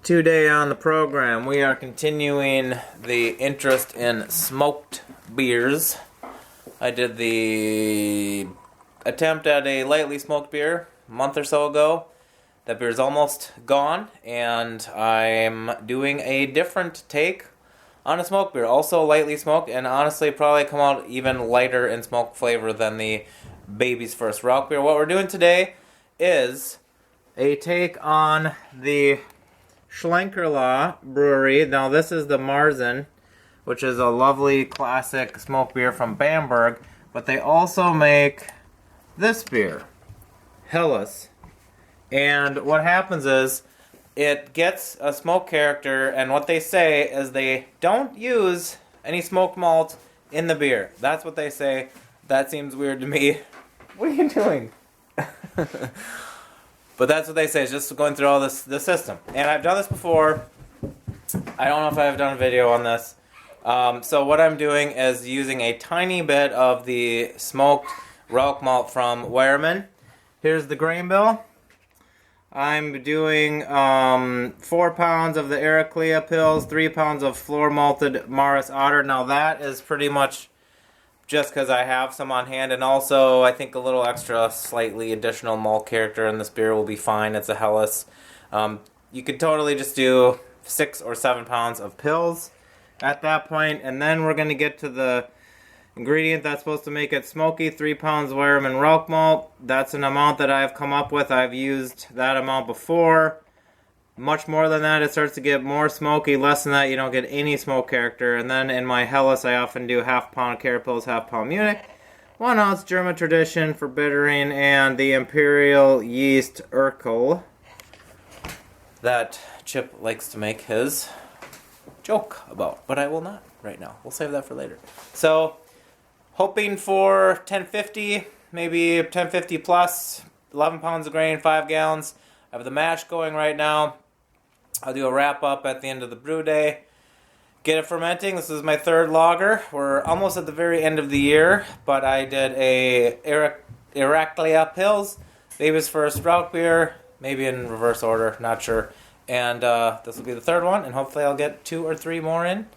Today on the program, we are continuing the interest in smoked beers. I did the attempt at a lightly smoked beer a month or so ago. That beer is almost gone, and I'm doing a different take on a smoked beer. Also lightly smoked, and honestly probably come out even lighter in smoke flavor than the Baby's First Rauch beer. What we're doing today is a take on the Schlenkerla brewery. Now this is the Marzen, which is a lovely classic smoked beer from Bamberg, but they also make this beer, Helles. And what happens is it gets a smoke character, and what they say is they don't use any smoked malt in the beer. That's what they say. That seems weird to me. What are you doing? But that's what they say. It's just going through all the system. And I've done this before. I don't know if I've done a video on this. So what I'm doing is using a tiny bit of the smoked Rauch malt from Weyermann. Here's the grain bill. I'm doing 4 pounds of the Ericlea pills, 3 pounds of floor malted Maris Otter. Now that is pretty much just because I have some on hand, and also I think a little extra, slightly additional malt character in this beer will be fine. It's a Helles. You could totally just do 6 or 7 pounds of pills at that point, and then we're going to get to the ingredient that's supposed to make it smoky. 3 pounds Weyermann Rauch malt. That's an amount that I've come up with. I've used that amount before. Much more than that, it starts to get more smoky. Less than that, you don't get any smoke character. And then in my Helles, I often do half pound Carapils, half pound Munich, 1 ounce German Tradition for bittering, and the Imperial Yeast Urkel that Chip likes to make his joke about, but I will not right now. We'll save that for later. So, hoping for 1050, maybe 1050 plus, 11 pounds of grain, 5 gallons. I have the mash going right now. I'll do a wrap up at the end of the brew day. Get it fermenting. This is my 3rd lager. We're almost at the very end of the year, but I did a Ericlea Pils, Baby's First Rauch beer, maybe in reverse order, not sure. And this will be the 3rd one, and hopefully I'll get 2 or 3 more in.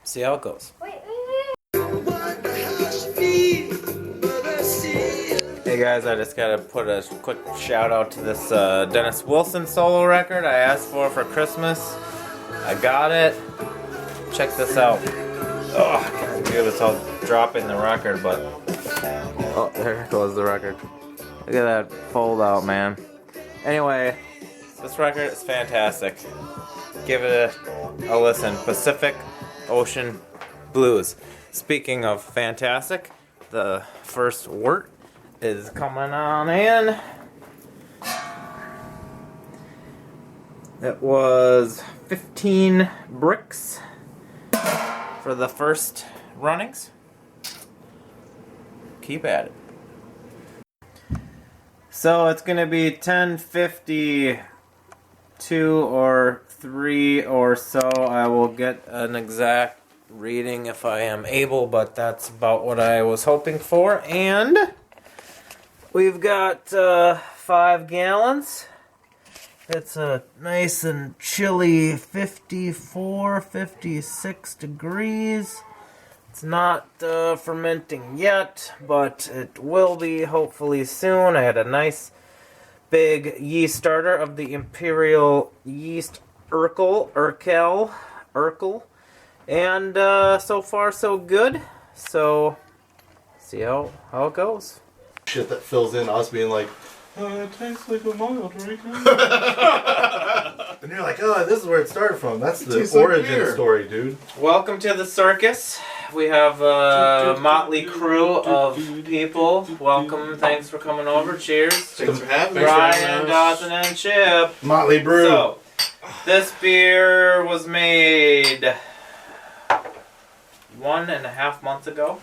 See how it goes. Hey guys, I just gotta put a quick shout out to this Dennis Wilson solo record I asked for Christmas. I got it. Check this out. Oh, I can't do this whole dropping the record, but oh, there goes the record. Look at that fold out, man. Anyway, this record is fantastic. Give it a listen. Pacific Ocean Blues. Speaking of fantastic, the first wort is coming on in. It was 15 bricks for the first runnings. Keep at it. So it's going to be 10:52 or 3 or so. I will get an exact reading if I am able, but that's about what I was hoping for. And we've got 5 gallons. It's a nice and chilly 54, 56 degrees. It's not fermenting yet, but it will be hopefully soon. I had a nice big yeast starter of the Imperial Yeast Urkel. And so far so good. So, see how it goes. Shit that fills in us being like, it tastes like a mild right now. And you're like, oh, this is where it started from. That's the origin story, dude. Welcome to the circus. We have a motley crew of people. Welcome. Thanks for coming over. Cheers. Thanks for having me. Brian, Dawson, and Chip. Motley Brew. So, this beer was made 1.5 months ago.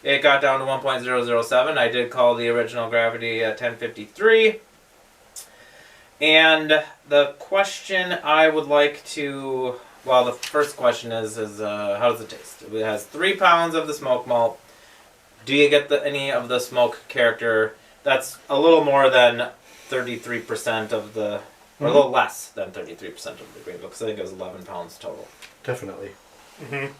It got down to 1.007. I did call the original gravity 1053. And the question I would like to... Well, the first question is how does it taste? It has 3 pounds of the smoke malt. Do you get any of the smoke character? That's a little more than 33% of the or a little less than 33% of the grain bill, because I think it was 11 pounds total. Definitely. Mm-hmm.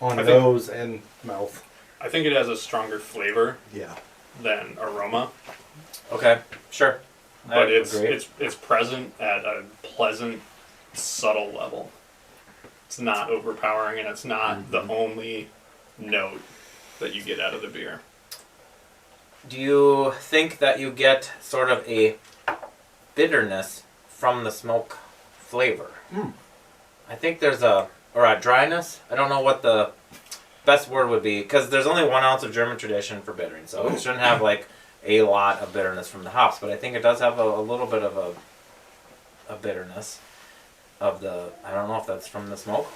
On nose and mouth. I think it has a stronger flavor Yeah. than aroma. Okay, sure. But it's present at a pleasant, subtle level. It's not overpowering, and it's not the only note that you get out of the beer. Do you think that you get sort of a bitterness from the smoke flavor? I think there's a dryness. I don't know what the best word would be, because there's only 1 ounce of German tradition for bittering, so it shouldn't have like a lot of bitterness from the hops, but I think it does have a little bit of a bitterness of the, I don't know if that's from the smoke.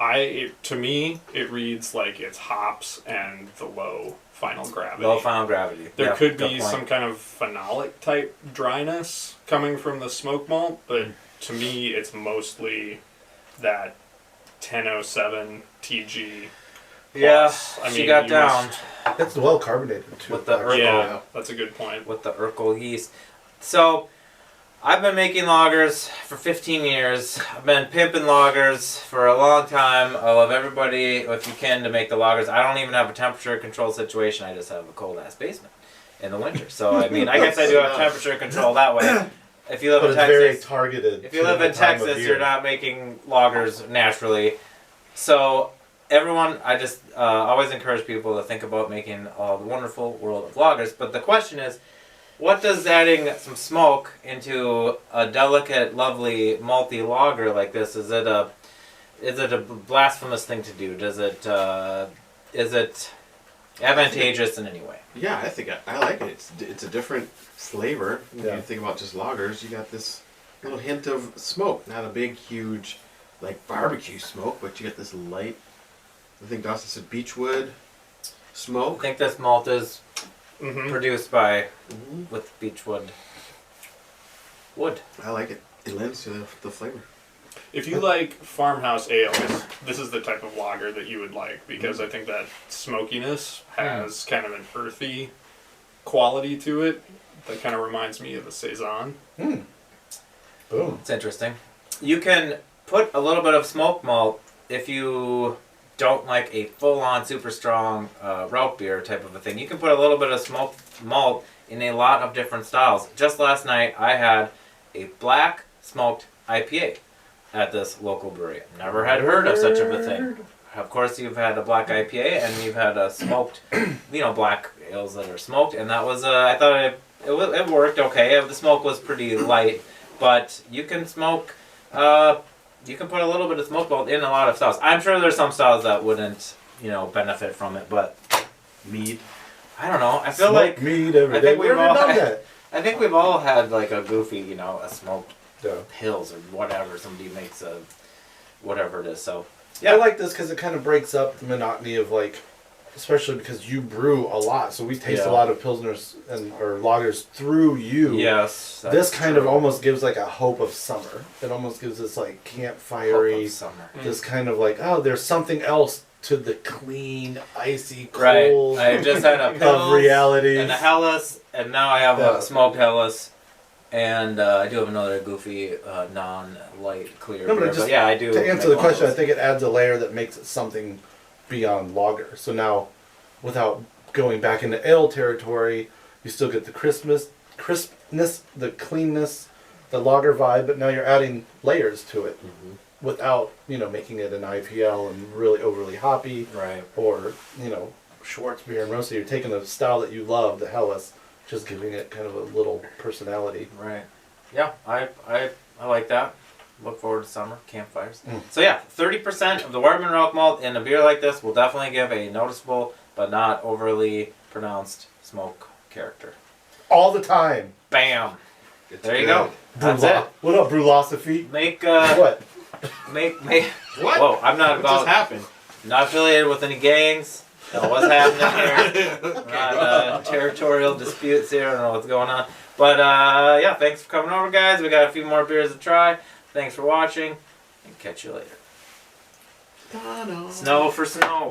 To me, it reads like it's hops and the low final gravity. Low final gravity. There could be some kind of phenolic type dryness coming from the smoke malt, but to me, it's mostly that 1007 TG. Yeah, I she got down. It's well carbonated too. With the Urkel. Yeah, that's a good point. With the Urkel yeast. So, I've been making lagers for 15 years. I've been pimping lagers for a long time. I love everybody, if you can, to make the lagers. I don't even have a temperature control situation. I just have a cold-ass basement in the winter. So, I mean, I guess I do have temperature control that way. If you live in Texas, very targeted. If you live in Texas, you're not making lagers naturally. So, everyone, I just always encourage people to think about making the wonderful world of lagers. But the question is, what does adding some smoke into a delicate, lovely, malty lager like this? Is it a blasphemous thing to do? Is it advantageous in any way? Yeah, I think I like it. It's a different flavor. When Yeah. you think about just lagers, you got this little hint of smoke. Not a big, huge, like barbecue smoke, but you get this light. I think Dawson said beechwood I smoke. think this malt is produced by with beechwood wood. I like it. It lends to the flavor. If you like farmhouse ales, this is the type of lager that you would like, because I think that smokiness has kind of an earthy quality to it that kind of reminds me of a Saison. Boom. It's interesting. You can put a little bit of smoke malt if you don't like a full-on, super strong route beer type of a thing. You can put a little bit of smoked malt in a lot of different styles. Just last night, I had a black smoked IPA at this local brewery. Never had heard of such a thing. Of course, you've had a black IPA, and you've had a smoked, black ales that are smoked, and that was, I thought it worked okay. The smoke was pretty light, but you can smoke, you can put a little bit of smoke malt in a lot of styles. I'm sure there's some styles that wouldn't, benefit from it, but Mead. I don't know. I feel Smoke like mead every day. We've done that. I think we've all had like a goofy, a smoked Yeah. pills or whatever. Somebody makes a whatever it is. So Yeah, I like this because it kind of breaks up the monotony of especially because you brew a lot, so we taste a lot of pilsners or lagers through you. yes, This kind of almost gives a hope of summer. It almost gives this campfirey, summer. this kind of there's something else to the clean, icy, Right. cold I just had a of pills reality. and a Hellas, and now I have a smoked Hellas, and I do have another goofy non-light clear No, beer. but But yeah, I do. To make answer the one of question, I those. think it adds a layer that makes it something beyond lager. So now, without going back into ale territory, you still get the crispness, the cleanness, the lager vibe, but now you're adding layers to it without, making it an IPL and really overly hoppy Right. or, Schwartz beer and roasty. You're taking a style that you love, the Hellas, just giving it kind of a little personality. Right. Yeah, I like that. Look forward to summer campfires. So yeah, 30% of the Wardman Rock malt in a beer like this will definitely give a noticeable but not overly pronounced smoke character. All the time. Bam. It's There you good. go. That's it. What up, Brewlosophy? Make What? make. What? Whoa, I'm not What just about. happened? Not affiliated with any gangs. Don't know what's happening here. Not territorial disputes here. I don't know what's going on. But yeah, thanks for coming over, guys. We got a few more beers to try. Thanks for watching, and catch you later. Snow for snow.